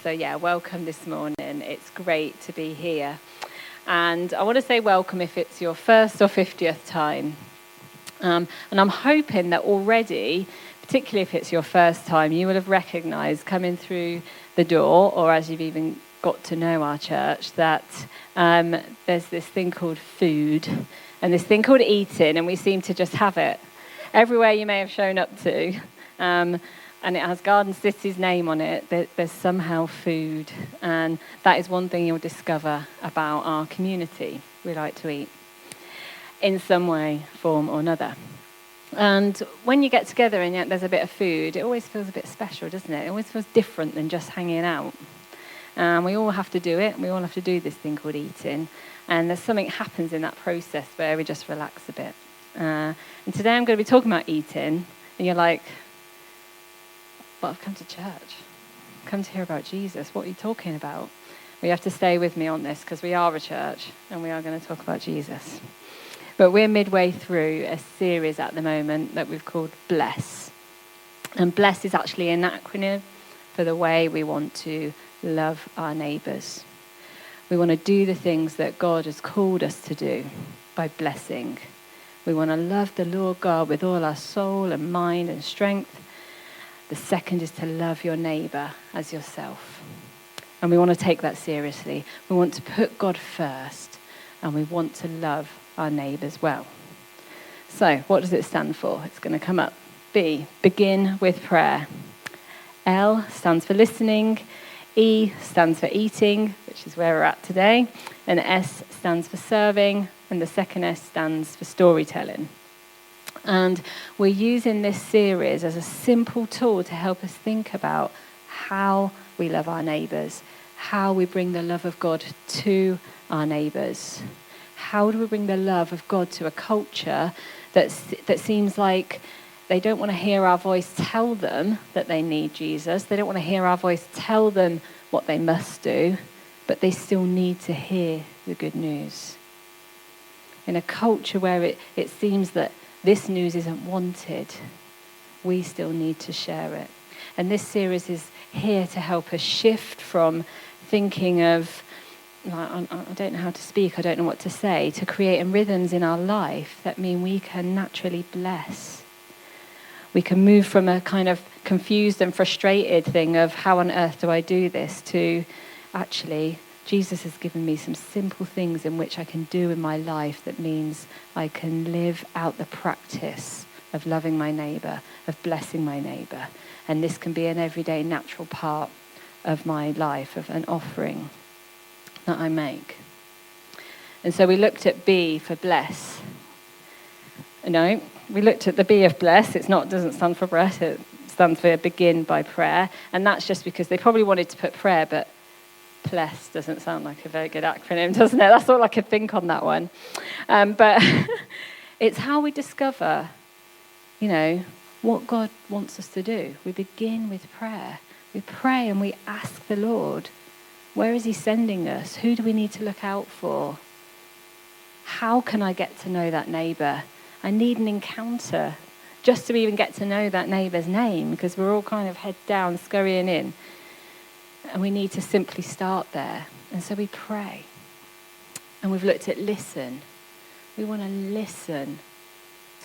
So yeah, welcome this morning. It's great to be here. And I want to say welcome if it's your first or 50th time. And I'm hoping that already, particularly if it's your first time, you will have recognised coming through the door, or as you've even got to know our church, that there's this thing called food and this thing called eating, and we seem to just have it everywhere you may have shown up to. And it has Garden City's name on it. There's somehow food. And that is one thing you'll discover about our community. We like to eat in some way, form or another. And when you get together and yet there's a bit of food, it always feels a bit special, doesn't it? It always feels different than just hanging out. And we all have to do it. We all have to do this thing called eating. And there's something happens in that process where we just relax a bit. And today I'm going to be talking about eating. And you're like, but I've come to church. I've come to hear about Jesus. What are you talking about? Well, you have to stay with me on this because we are a church and we are going to talk about Jesus. But we're midway through a series at the moment that we've called Bless. And Bless is actually an acronym for the way we want to love our neighbours. We want to do the things that God has called us to do by blessing. We want to love the Lord God with all our soul and mind and strength. The second is to love your neighbour as yourself. And we want to take that seriously. We want to put God first, and we want to love our neighbours well. So, what does it stand for? It's going to come up. B, begin with prayer. L stands for listening. E stands for eating, which is where we're at today. And S stands for serving. And the second S stands for storytelling. And we're using this series as a simple tool to help us think about how we love our neighbours, how we bring the love of God to our neighbours. How do we bring the love of God to a culture that seems like they don't want to hear our voice tell them that they need Jesus. They don't want to hear our voice tell them what they must do, but they still need to hear the good news. In a culture where it seems that this news isn't wanted, we still need to share it. And this series is here to help us shift from thinking of, I don't know how to speak, I don't know what to say, to creating rhythms in our life that mean we can naturally bless. We can move from a kind of confused and frustrated thing of how on earth do I do this to actually Jesus has given me some simple things in which I can do in my life that means I can live out the practice of loving my neighbour, of blessing my neighbour. And this can be an everyday natural part of my life, of an offering that I make. And so we looked at B for bless. No, we looked at the B of bless. Doesn't stand for breath, it stands for begin by prayer. And that's just because they probably wanted to put prayer, but bless doesn't sound like a very good acronym, doesn't it? That's all I could think on that one. But it's how we discover, what God wants us to do. We begin with prayer. We pray and we ask the Lord, where is he sending us? Who do we need to look out for? How can I get to know that neighbour? I need an encounter just to even get to know that neighbour's name, because we're all kind of head down, scurrying in. And we need to simply start there. And so we pray. And we've looked at listen. We want to listen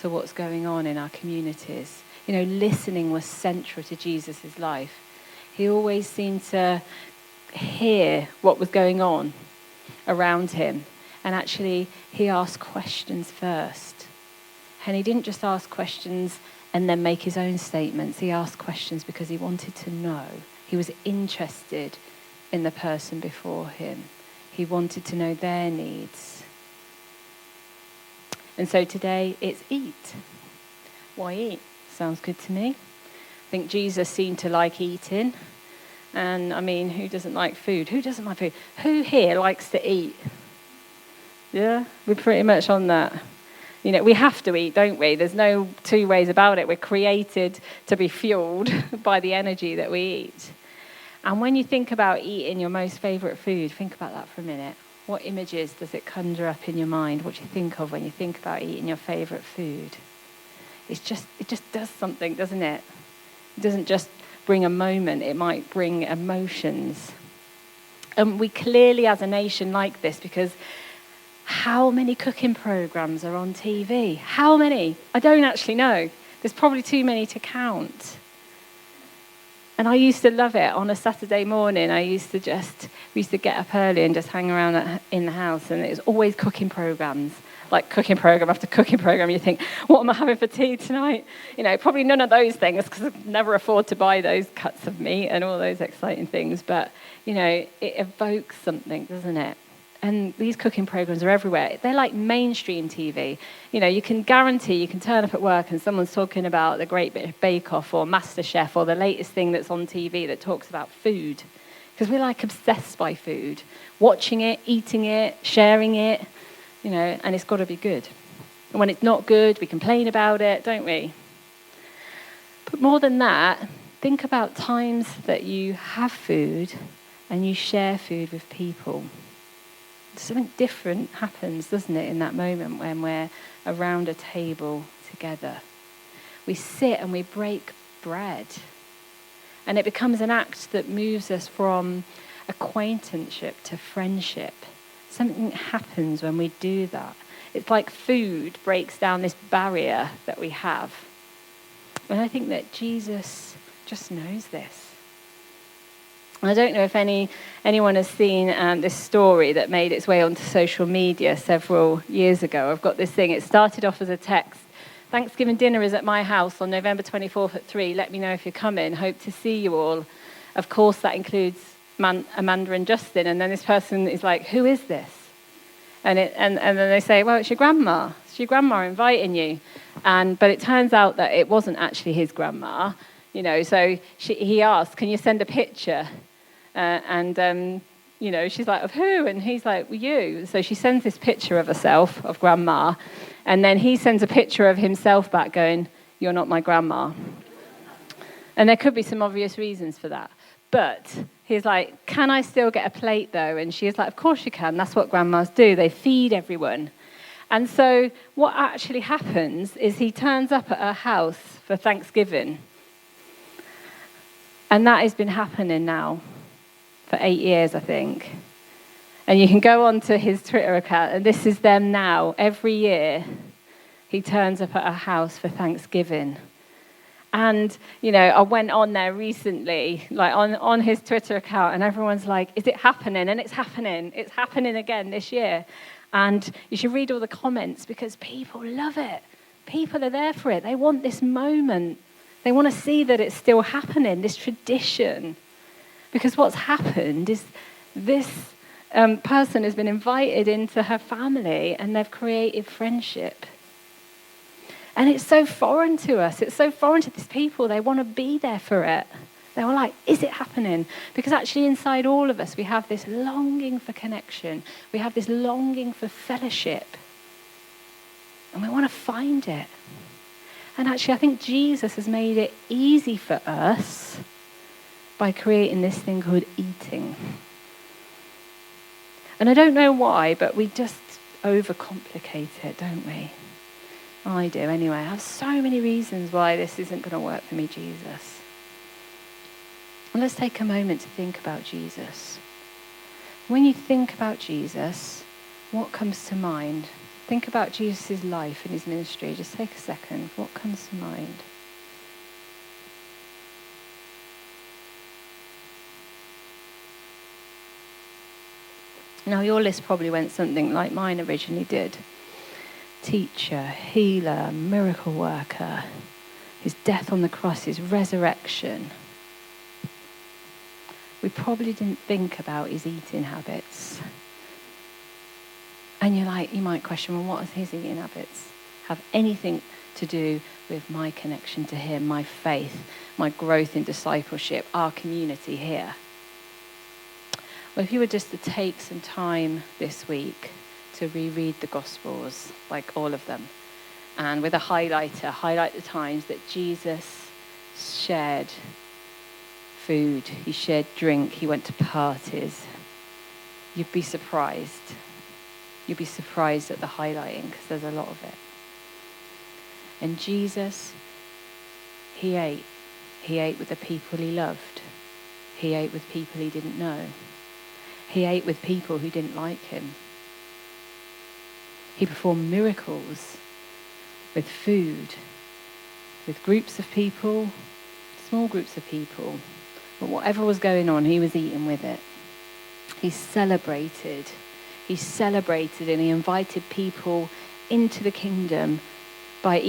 to what's going on in our communities. Listening was central to Jesus' life. He always seemed to hear what was going on around him. And actually, he asked questions first. And he didn't just ask questions and then make his own statements. He asked questions because he wanted to know. He was interested in the person before him. He wanted to know their needs. And so today it's eat. Why eat? Sounds good to me. I think Jesus seemed to like eating. And who doesn't like food? Who doesn't like food? Who here likes to eat? Yeah, we're pretty much on that. We have to eat, don't we? There's no two ways about it. We're created to be fueled by the energy that we eat. And when you think about eating your most favourite food, think about that for a minute. What images does it conjure up in your mind? What do you think of when you think about eating your favourite food? It just does something, doesn't it? It doesn't just bring a moment. It might bring emotions. And we clearly, as a nation, like this because how many cooking programs are on TV? How many? I don't actually know. There's probably too many to count. And I used to love it. On a Saturday morning, we used to get up early and just hang around in the house, and it was always cooking programs. Like cooking program after cooking program, you think, what am I having for tea tonight? Probably none of those things, because I could never afford to buy those cuts of meat and all those exciting things. But, it evokes something, doesn't it? And these cooking programs are everywhere. They're like mainstream TV. You can guarantee you can turn up at work and someone's talking about the Great British Bake Off or MasterChef or the latest thing that's on TV that talks about food. Because we're like obsessed by food. Watching it, eating it, sharing it, and it's got to be good. And when it's not good, we complain about it, don't we? But more than that, think about times that you have food and you share food with people. Something different happens, doesn't it, in that moment when we're around a table together. We sit and we break bread. And it becomes an act that moves us from acquaintanceship to friendship. Something happens when we do that. It's like food breaks down this barrier that we have. And I think that Jesus just knows this. I don't know if anyone has seen this story that made its way onto social media several years ago. I've got this thing. It started off as a text. Thanksgiving dinner is at my house on November 24th at 3. Let me know if you're coming. Hope to see you all. Of course, that includes Amanda and Justin. And then this person is like, who is this? And then they say, well, it's your grandma. It's your grandma inviting you. But it turns out that it wasn't actually his grandma. So he asked, can you send a picture? She's like, of who? And he's like, well, you. So she sends this picture of herself, of grandma, and then he sends a picture of himself back going, you're not my grandma. And there could be some obvious reasons for that. But he's like, can I still get a plate, though? And she's like, of course you can. That's what grandmas do. They feed everyone. And so what actually happens is he turns up at her house for Thanksgiving. And that has been happening now for 8 years, I think. And you can go on to his Twitter account, and this is them now. Every year, he turns up at our house for Thanksgiving. And, I went on there recently, like on his Twitter account, and everyone's like, is it happening? And it's happening. It's happening again this year. And you should read all the comments because people love it. People are there for it. They want this moment. They want to see that it's still happening, this tradition. Because what's happened is this person has been invited into her family and they've created friendship. And it's so foreign to us. It's so foreign to these people. They want to be there for it. They were like, is it happening? Because actually inside all of us, we have this longing for connection. We have this longing for fellowship. And we want to find it. And actually, I think Jesus has made it easy for us by creating this thing called eating. And I don't know why, but we just overcomplicate it, don't we? I do anyway. I have so many reasons why this isn't going to work for me, Jesus. And let's take a moment to think about Jesus. When you think about Jesus, what comes to mind? Think about Jesus' life and his ministry. Just take a second. What comes to mind? Now, your list probably went something like mine originally did. Teacher, healer, miracle worker, his death on the cross, his resurrection. We probably didn't think about his eating habits. And you might question, well, what does his eating habits have anything to do with my connection to him, my faith, my growth in discipleship, our community here? Well, if you were just to take some time this week to reread the Gospels, like all of them, and with a highlighter, highlight the times that Jesus shared food, he shared drink, he went to parties, you'd be surprised. You'd be surprised at the highlighting because there's a lot of it. And Jesus, he ate. He ate with the people he loved. He ate with people he didn't know. He ate with people who didn't like him. He performed miracles with food, with groups of people, small groups of people. But whatever was going on, he was eating with it. He celebrated. He celebrated and he invited people into the kingdom by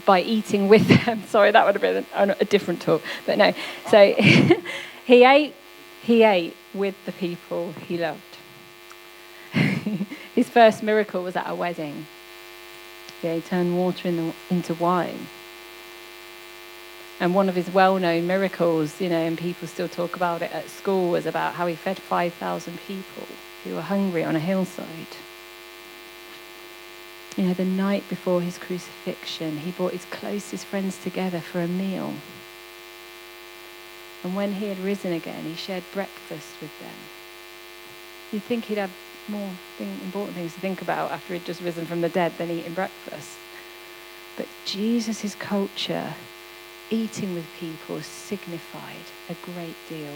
by eating with them. Sorry, that would have been a different talk. But no. So he ate with the people he loved. His first miracle was at a wedding. He turned water into wine. And one of his well-known miracles, and people still talk about it at school, was about how he fed 5,000 people who were hungry on a hillside. The night before his crucifixion, he brought his closest friends together for a meal. And when he had risen again, he shared breakfast with them. You'd think he'd have more important things to think about after he'd just risen from the dead than eating breakfast. But Jesus' culture, eating with people, signified a great deal.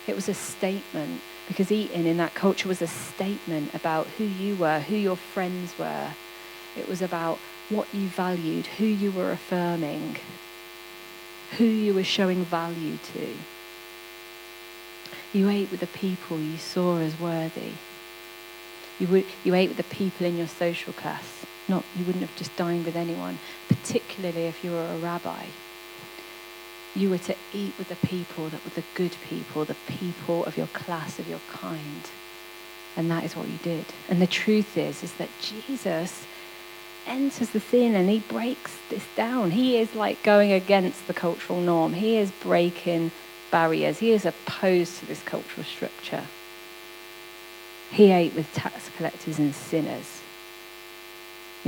It was a statement, because eating in that culture was a statement about who you were, who your friends were. It was about what you valued, who you were affirming, who you were showing value to. You ate with the people you saw as worthy. You ate with the people in your social class. You wouldn't have just dined with anyone, particularly if you were a rabbi. You were to eat with the people that were the good people, the people of your class, of your kind. And that is what you did. And the truth is that Jesus enters the scene and he breaks this down. He is like going against the cultural norm. He is breaking barriers. He is opposed to this cultural structure. He ate with tax collectors and sinners.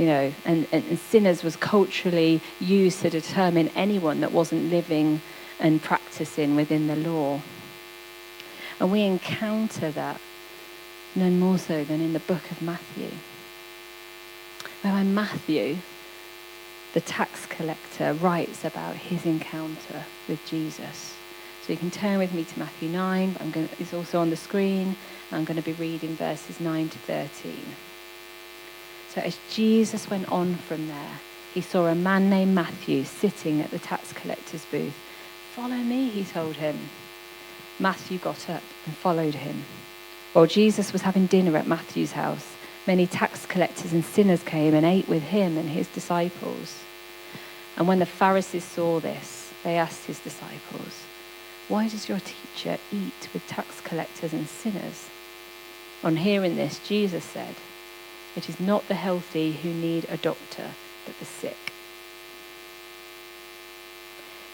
And sinners was culturally used to determine anyone that wasn't living and practicing within the law. And we encounter that none more so than in the book of Matthew. Where Matthew, the tax collector, writes about his encounter with Jesus. So you can turn with me to Matthew 9. It's also on the screen. I'm going to be reading verses 9 to 13. So as Jesus went on from there, he saw a man named Matthew sitting at the tax collector's booth. "Follow me," he told him. Matthew got up and followed him. While Jesus was having dinner at Matthew's house, many tax collectors and sinners came and ate with him and his disciples. And when the Pharisees saw this, they asked his disciples, "Why does your teacher eat with tax collectors and sinners?" On hearing this, Jesus said, "It is not the healthy who need a doctor, but the sick.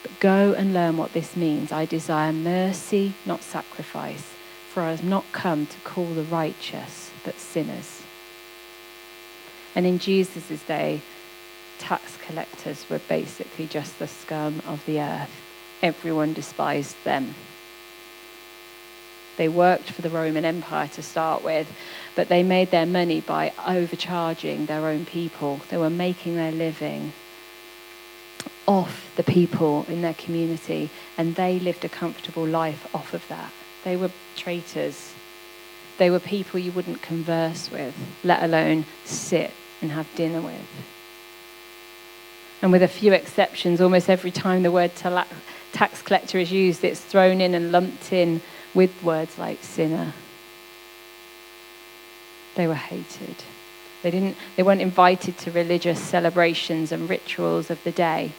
But go and learn what this means. I desire mercy, not sacrifice, for I have not come to call the righteous, but sinners." And in Jesus' day, tax collectors were basically just the scum of the earth. Everyone despised them. They worked for the Roman Empire to start with, but they made their money by overcharging their own people. They were making their living off the people in their community, and they lived a comfortable life off of that. They were traitors. They were people you wouldn't converse with, let alone sit and have dinner with. And with a few exceptions, almost every time the word tax collector is used, it's thrown in and lumped in with words like sinner. They were hated. They weren't invited to religious celebrations and rituals of the day.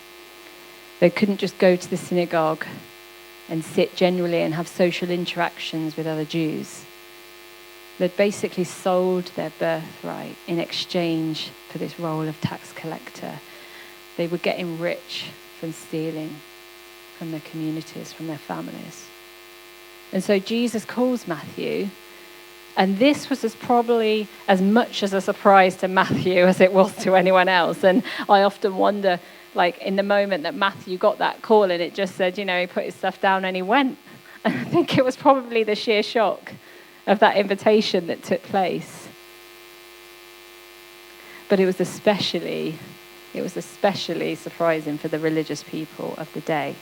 They couldn't just go to the synagogue and sit generally and have social interactions with other Jews. They'd basically sold their birthright in exchange for this role of tax collector. They were getting rich from stealing from their communities, from their families. And so Jesus calls Matthew, and this was probably as much as a surprise to Matthew as it was to anyone else. And I often wonder, in the moment that Matthew got that call and it just said, he put his stuff down and he went. And I think it was probably the sheer shock of that invitation that took place. But it was especially It was especially surprising for the religious people of the day.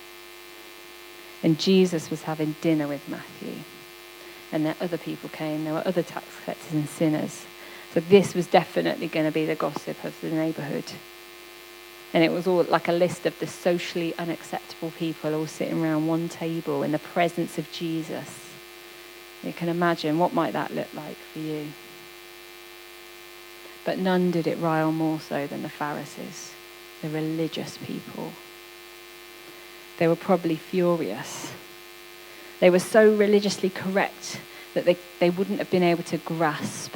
And Jesus was having dinner with Matthew. And then other people came. There were other tax collectors and sinners. So this was definitely going to be the gossip of the neighbourhood. And it was all like a list of the socially unacceptable people all sitting around one table in the presence of Jesus. You can imagine, what might that look like for you? But none did it rile more so than the Pharisees, the religious people. They were probably furious. They were so religiously correct that they wouldn't have been able to grasp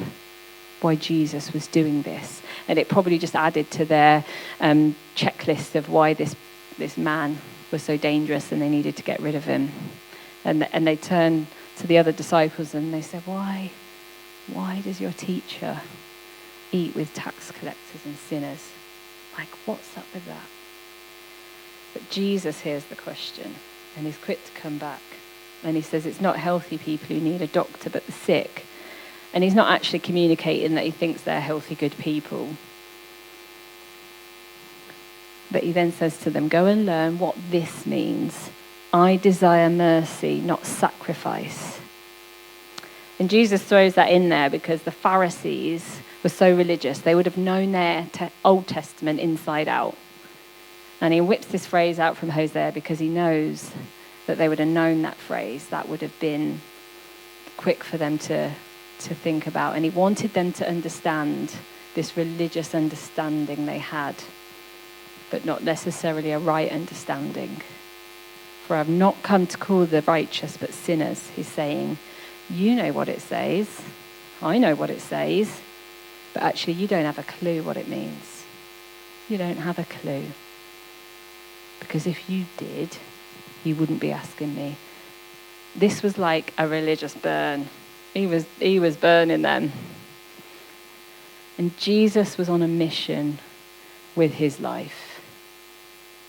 why Jesus was doing this. And it probably just added to their checklist of why this man was so dangerous and they needed to get rid of him. And they turned to the other disciples and they said, why does your teacher eat with tax collectors and sinners? Like, what's up with that? But Jesus hears the question and he's quick to come back. And he says it's not healthy people who need a doctor, but the sick. And he's not actually communicating that he thinks they're healthy, good people. But he then says to them, go and learn what this means. I desire mercy, not sacrifice. And Jesus throws that in there because the Pharisees were so religious. They would have known their Old Testament inside out. And he whips this phrase out from Hosea because he knows that they would have known that phrase. That would have been quick for them to think about. And he wanted them to understand this religious understanding they had, but not necessarily a right understanding. For I've not come to call the righteous but sinners, he's saying. You know what it says. I know what it says. But actually you don't have a clue what it means. You don't have a clue. Because if you did, you wouldn't be asking me. This was like a religious burn. He was burning them. And Jesus was on a mission with his life.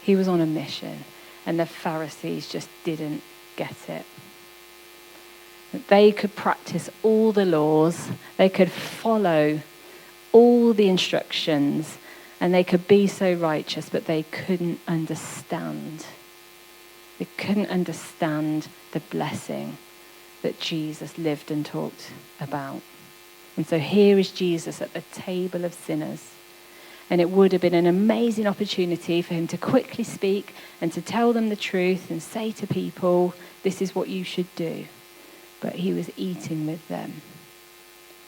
He was on a mission. And the Pharisees just didn't get it. They could practice all the laws. They could follow all the instructions. And they could be so righteous, but they couldn't understand. They couldn't understand the blessing that Jesus lived and talked about. And so here is Jesus at the table of sinners. And it would have been an amazing opportunity for him to quickly speak and to tell them the truth and say to people, this is what you should do. But he was eating with them.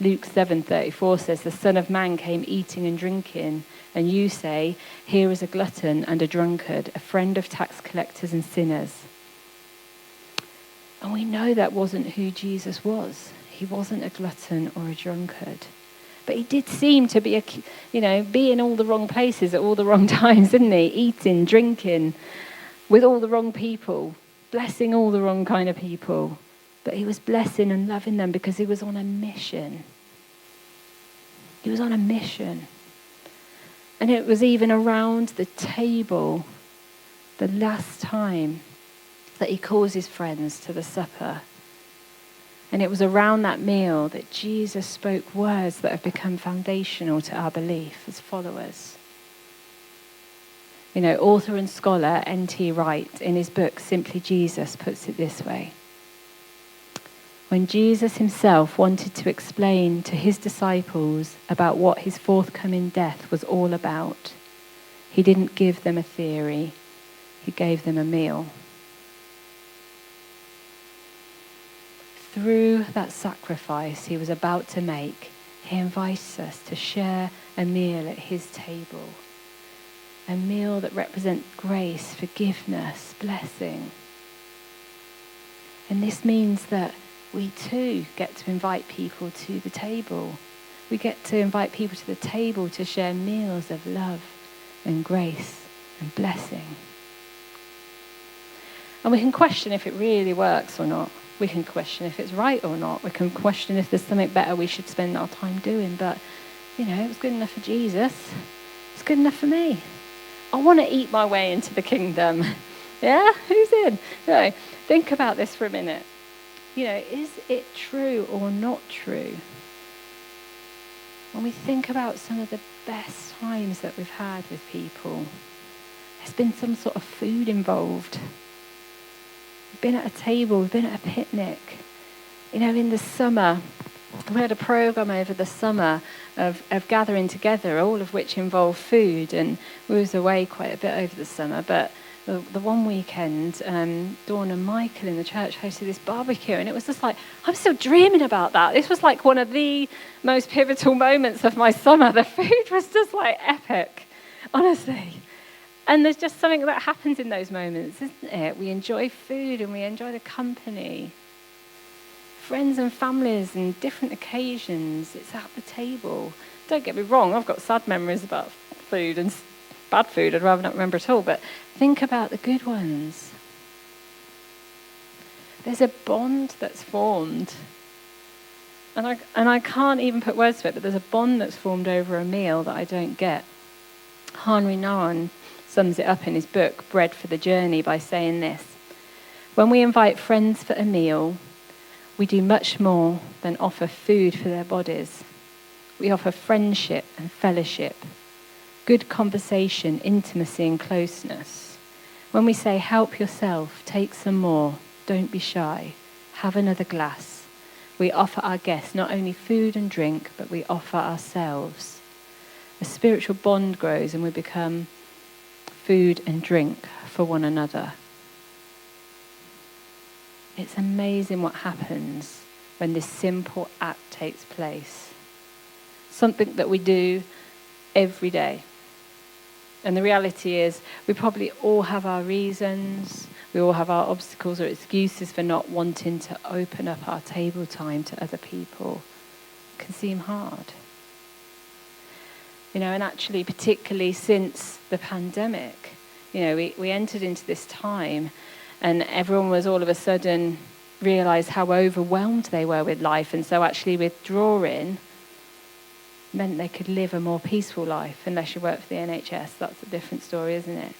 Luke 7:34 says, the Son of Man came eating and drinking, and you say, here is a glutton and a drunkard, a friend of tax collectors and sinners. And we know that wasn't who Jesus was. He wasn't a glutton or a drunkard. But he did seem to be, be in all the wrong places at all the wrong times, didn't he? Eating, drinking, with all the wrong people, blessing all the wrong kind of people. But he was blessing and loving them because he was on a mission. He was on a mission. And it was even around the table, the last time that he calls his friends to the supper. And it was around that meal that Jesus spoke words that have become foundational to our belief as followers. Author and scholar N.T. Wright, in his book, Simply Jesus, puts it this way. When Jesus himself wanted to explain to his disciples about what his forthcoming death was all about, he didn't give them a theory, he gave them a meal. Through that sacrifice he was about to make, he invites us to share a meal at his table. A meal that represents grace, forgiveness, blessing. And this means that we too get to invite people to the table. We get to invite people to the table to share meals of love and grace and blessing. And we can question if it really works or not. We can question if it's right or not. We can question if there's something better we should spend our time doing. But, it was good enough for Jesus. It's good enough for me. I want to eat my way into the kingdom. Yeah? Who's in? Think about this for a minute. Is it true or not true When we think about some of the best times that we've had with people, there's been some sort of food involved. We've been at a table, we've been at a picnic. In the summer, we had a programme over the summer of gathering together, all of which involved food, and we was away quite a bit over the summer, but the one weekend, Dawn and Michael in the church hosted this barbecue, and it was just like, I'm still dreaming about that. This was like one of the most pivotal moments of my summer. The food was just like epic, honestly. And there's just something that happens in those moments, isn't it? We enjoy food and we enjoy the company. Friends and families and different occasions, it's at the table. Don't get me wrong, I've got sad memories about food and bad food I'd rather not remember at all, but think about the good ones. There's a bond that's formed. And I can't even put words to it, but there's a bond that's formed over a meal that I don't get. Henri Nouwen sums it up in his book, Bread for the Journey, by saying this: when we invite friends for a meal, we do much more than offer food for their bodies. We offer friendship and fellowship, good conversation, intimacy and closeness. When we say, help yourself, take some more, don't be shy, have another glass, we offer our guests not only food and drink, but we offer ourselves. A spiritual bond grows and we become food and drink for one another. It's amazing what happens when this simple act takes place. Something that we do every day. And the reality is, we probably all have our reasons, we all have our obstacles or excuses for not wanting to open up our table time to other people. It can seem hard. And actually, particularly since the pandemic, we entered into this time and everyone was all of a sudden realised how overwhelmed they were with life. And so actually withdrawing meant they could live a more peaceful life, unless you work for the NHS. That's a different story, isn't it?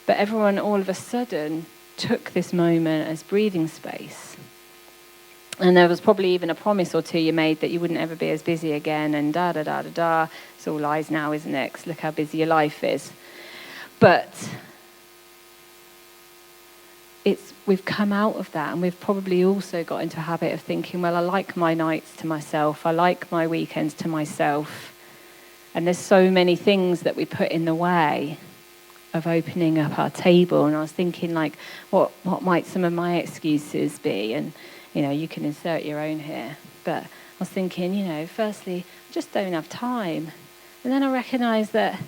But everyone all of a sudden took this moment as breathing space. And there was probably even a promise or two you made that you wouldn't ever be as busy again, and da-da-da-da-da. It's all lies now, isn't it? 'Cause look how busy your life is. But we've come out of that, and we've probably also got into a habit of thinking, well, I like my nights to myself, I like my weekends to myself, and there's so many things that we put in the way of opening up our table. And I was thinking, like, what might some of my excuses be? And you can insert your own here, but I was thinking, firstly, I just don't have time. And then I recognised that,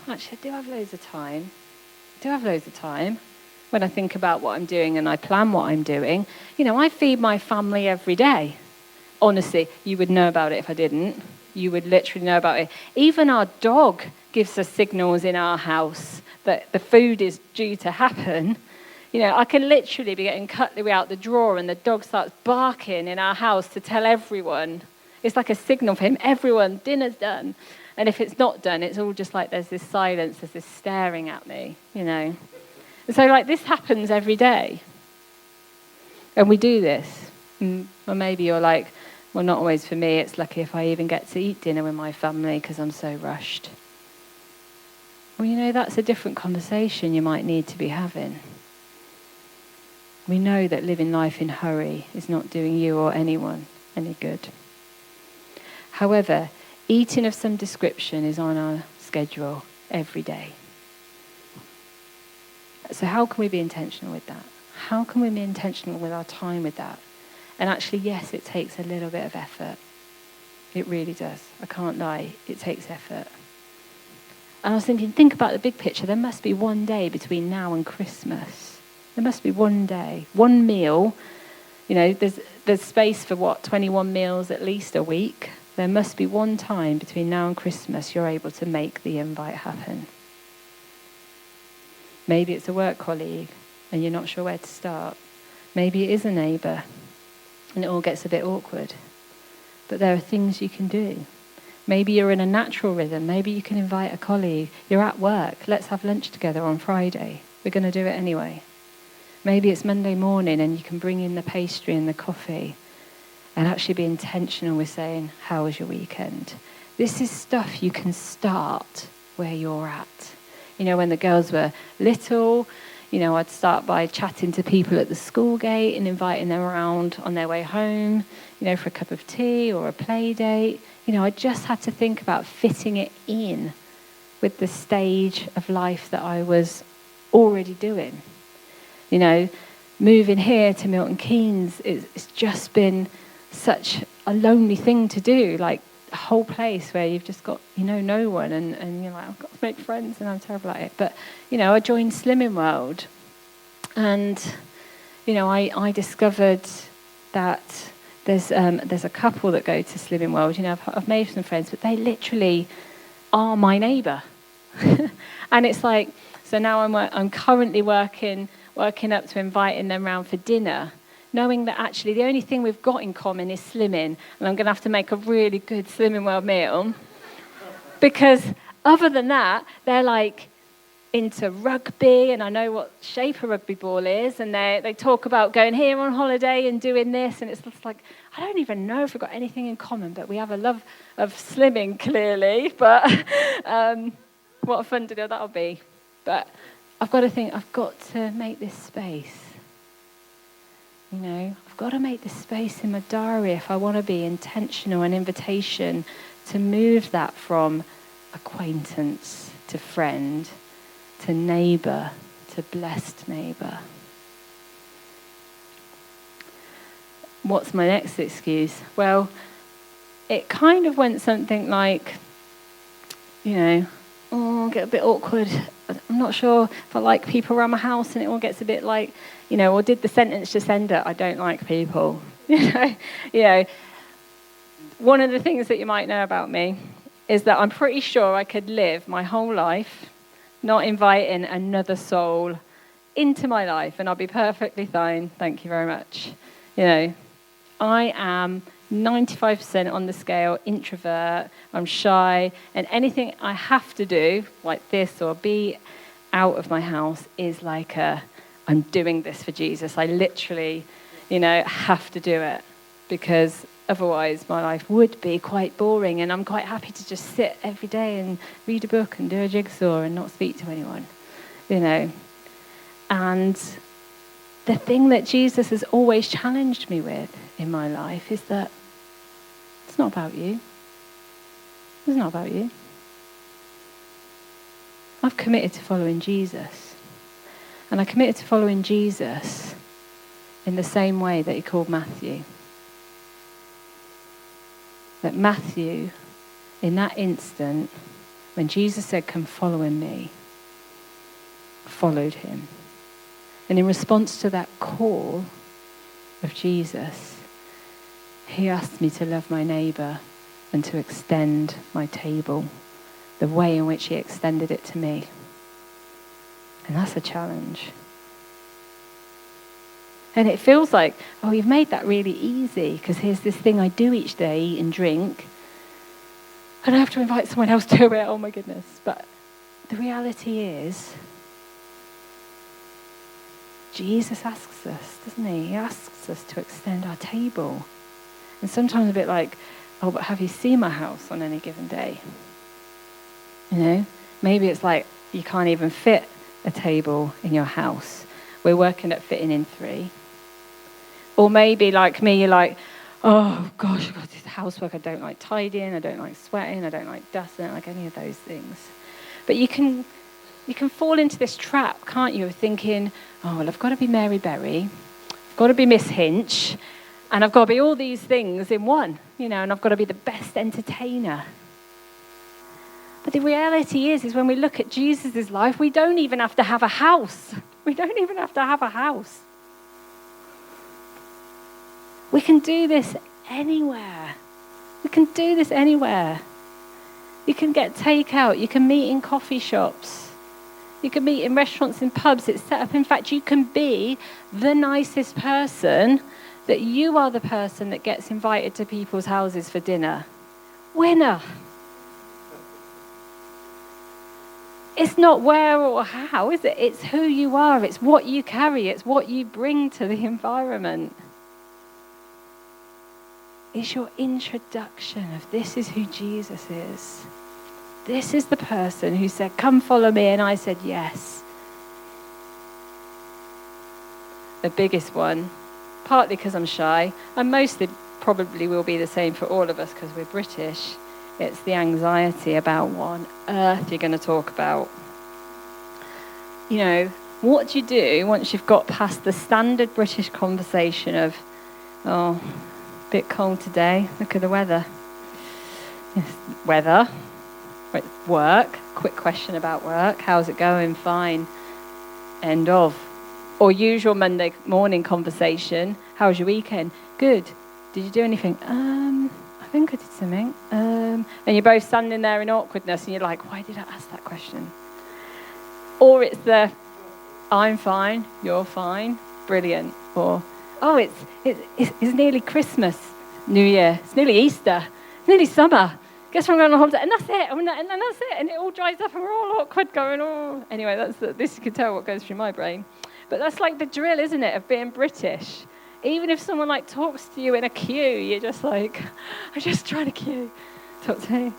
actually I do have loads of time. When I think about what I'm doing and I plan what I'm doing, I feed my family every day. Honestly, you would know about it if I didn't. You would literally know about it. Even our dog gives us signals in our house that the food is due to happen. I can literally be getting cutlery out the drawer and the dog starts barking in our house to tell everyone. It's like a signal for him, everyone, dinner's done. And if it's not done, it's all just like there's this silence, there's this staring at me, So this happens every day. And we do this. Or maybe you're like, well, not always for me. It's lucky if I even get to eat dinner with my family because I'm so rushed. Well, that's a different conversation you might need to be having. We know that living life in hurry is not doing you or anyone any good. However, eating of some description is on our schedule every day. So how can we be intentional with that? How can we be intentional with our time with that? And actually, yes, it takes a little bit of effort. It really does. I can't lie. It takes effort. And I was thinking, think about the big picture. There must be one day between now and Christmas. There must be one day, one meal. There's space for 21 meals at least a week. There must be one time between now and Christmas you're able to make the invite happen. Maybe it's a work colleague and you're not sure where to start. Maybe it is a neighbour and it all gets a bit awkward. But there are things you can do. Maybe you're in a natural rhythm. Maybe you can invite a colleague. You're at work. Let's have lunch together on Friday. We're going to do it anyway. Maybe it's Monday morning and you can bring in the pastry and the coffee. and actually be intentional with saying, how was your weekend? This is stuff you can start where you're at. When the girls were little, I'd start by chatting to people at the school gate and inviting them around on their way home, for a cup of tea or a play date. I just had to think about fitting it in with the stage of life that I was already doing. Moving here to Milton Keynes, it's just been such a lonely thing to do, like a whole place where you've just got, no one, and you're like, I've got to make friends and I'm terrible at it. But, I joined Slimming World, and, I discovered that there's a couple that go to Slimming World. I've made some friends, but they literally are my neighbour. And it's like, so now I'm currently working up to inviting them round for dinner, knowing that actually the only thing we've got in common is slimming, and I'm going to have to make a really good Slimming World meal. Because other than that, they're like into rugby, and I know what shape a rugby ball is, and they talk about going here on holiday and doing this, and it's just like, I don't even know if we've got anything in common, but we have a love of slimming, clearly. But what a fun to do that'll be. But I've got to think, I've got to make this space. I've got to make this space in my diary if I want to be intentional, an invitation to move that from acquaintance to friend to neighbour to blessed neighbour. What's my next excuse? Well, it kind of went something like, get a bit awkward. I'm not sure if I like people around my house, and it all gets a bit like, or did the sentence just end at, I don't like people? One of the things that you might know about me is that I'm pretty sure I could live my whole life not inviting another soul into my life, and I'll be perfectly fine. Thank you very much. I am 95% on the scale introvert. I'm shy, and anything I have to do, like this, or be out of my house, is like I'm doing this for Jesus. I literally, have to do it, because otherwise my life would be quite boring, and I'm quite happy to just sit every day and read a book and do a jigsaw and not speak to anyone, And the thing that Jesus has always challenged me with in my life is that it's not about you. It's not about you. I've committed to following Jesus. And I committed to following Jesus in the same way that he called Matthew. That Matthew, in that instant, when Jesus said, come following me, followed him. And in response to that call of Jesus, he asked me to love my neighbour and to extend my table the way in which he extended it to me. And that's a challenge. And it feels like, oh, you've made that really easy, because here's this thing I do each day, eat and drink, and I have to invite someone else to it. Oh my goodness. But the reality is, Jesus asks us, doesn't he? He asks us to extend our table. And sometimes a bit like, oh, but have you seen my house on any given day? Maybe it's like you can't even fit a table in your house. We're working at fitting in 3. Or maybe like me, you're like, oh gosh, I've got this housework. I don't like tidying, I don't like sweating, I don't like dust, I don't like any of those things. But you can fall into this trap, can't you, of thinking, oh, well, I've got to be Mary Berry, I've got to be Miss Hinch, and I've got to be all these things in one, and I've got to be the best entertainer. But the reality is when we look at Jesus' life, we don't even have to have a house. We don't even have to have a house. We can do this anywhere. We can do this anywhere. You can get takeout. You can meet in coffee shops. You can meet in restaurants and pubs. It's set up. In fact, you can be the nicest person, that you are the person that gets invited to people's houses for dinner. Winner. It's not where or how, is it? It's who you are. It's what you carry. It's what you bring to the environment. is your introduction of this is who Jesus is. This is the person who said, come follow me, and I said yes. The biggest one, partly because I'm shy, and mostly probably will be the same for all of us because we're British. It's the anxiety about what on earth you're going to talk about. You know, what do you do once you've got past the standard British conversation of, oh, a bit cold today, look at the weather. Yes, weather. Work, quick question about work. How's it going? Fine. End of. Or usual Monday morning conversation. How was your weekend? Good. Did you do anything? I think I did something. And you're both standing there in awkwardness and you're like, why did I ask that question? Or it's the, I'm fine, you're fine, brilliant. Or, oh, it's nearly Christmas, New Year. It's nearly Easter. It's nearly summer. Guess we're going on holiday, and that's it, and that's it, and it all dries up, and we're all awkward, going, oh. Anyway, this you can tell what goes through my brain. But that's like the drill, isn't it, of being British? Even if someone like talks to you in a queue, you're just like, I'm just trying to queue, talk to me.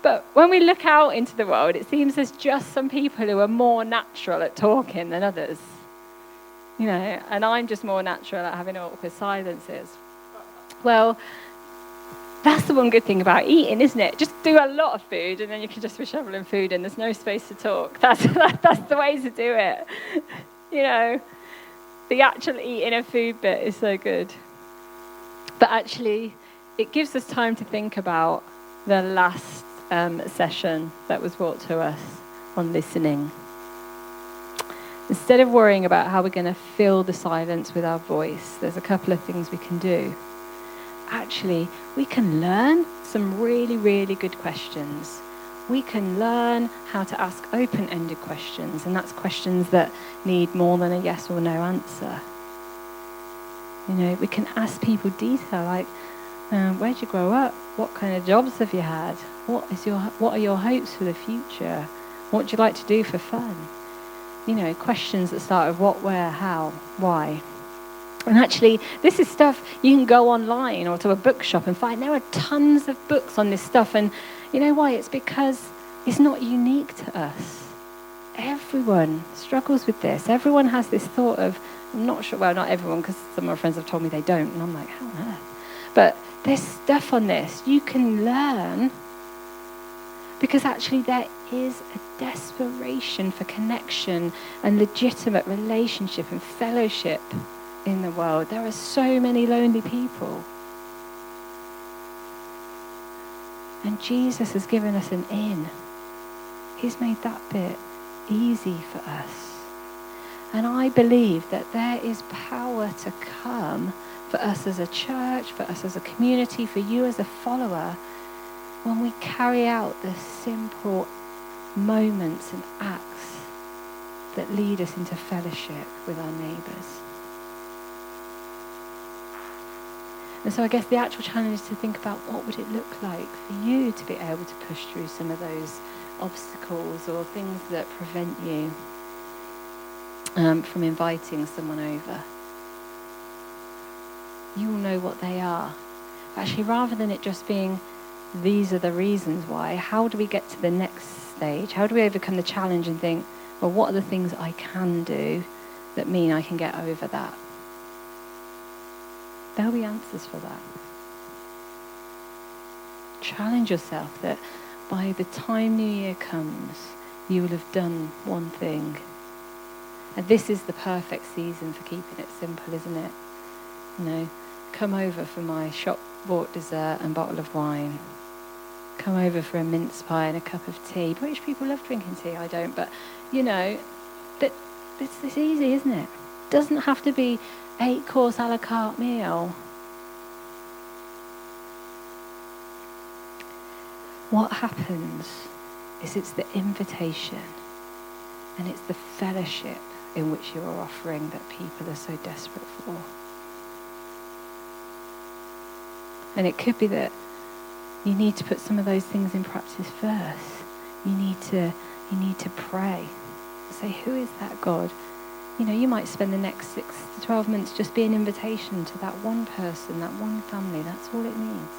But when we look out into the world, it seems there's just some people who are more natural at talking than others. You know, and I'm just more natural at having awkward silences. Well, that's the one good thing about eating, isn't it? Just do a lot of food and then you can just be shoveling food and there's no space to talk. That's the way to do it. You know, the actual eating of food bit is so good. But actually, it gives us time to think about the last session that was brought to us on listening. Instead of worrying about how we're going to fill the silence with our voice, there's a couple of things we can do. Actually, we can learn some really, really good questions. We can learn how to ask open-ended questions, and that's questions that need more than a yes or no answer. You know, we can ask people detail, like, where'd you grow up? What kind of jobs have you had? What are your hopes for the future? What do you like to do for fun? You know, questions that start with what, where, how, why. And actually, this is stuff you can go online or to a bookshop and find. There are tons of books on this stuff. And you know why? It's because it's not unique to us. Everyone struggles with this. Everyone has this thought of, I'm not sure, well, not everyone, because some of my friends have told me they don't. And I'm like, how on earth? But there's stuff on this you can learn because actually there is a desperation for connection and legitimate relationship and fellowship in the world. There are so many lonely people. And Jesus has given us an in. He's made that bit easy for us. And I believe that there is power to come for us as a church, for us as a community, for you as a follower, when we carry out the simple moments and acts that lead us into fellowship with our neighbours. And so I guess the actual challenge is to think about what would it look like for you to be able to push through some of those obstacles or things that prevent you from inviting someone over. You will know what they are. Actually, rather than it just being, these are the reasons why, how do we get to the next stage? How do we overcome the challenge and think, well, what are the things I can do that mean I can get over that? There'll be answers for that. Challenge yourself that by the time New Year comes, you will have done one thing. And this is the perfect season for keeping it simple, isn't it? You know, come over for my shop-bought dessert and bottle of wine. Come over for a mince pie and a cup of tea. British people love drinking tea, I don't, but, you know, it's easy, isn't it? It doesn't have to be 8-course a la carte meal. What happens is it's the invitation and it's the fellowship in which you are offering that people are so desperate for. And it could be that you need to put some of those things in practice first. You need to pray. Say, who is that God You might spend the next 6 to 12 months just be an invitation to that one person, that one family. That's all it needs.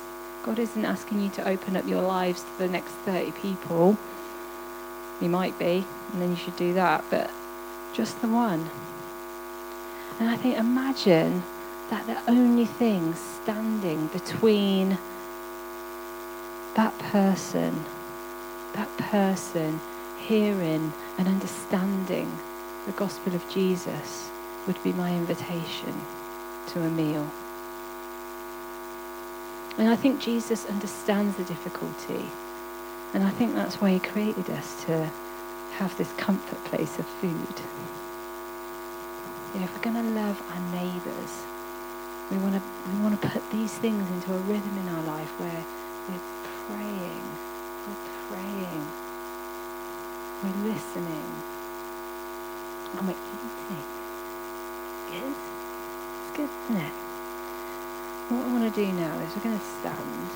God isn't asking you to open up your lives to the next 30 people. You might be, and then you should do that, but just the one. And I think, imagine that the only thing standing between that person hearing and understanding the gospel of Jesus would be my invitation to a meal. And I think Jesus understands the difficulty. And I think that's why he created us, to have this comfort place of food. If we're going to love our neighbours, we want to put these things into a rhythm in our life where we're praying, we're listening, and we're eating. Good? It's good, isn't it? What I want to do now is we're going to stand.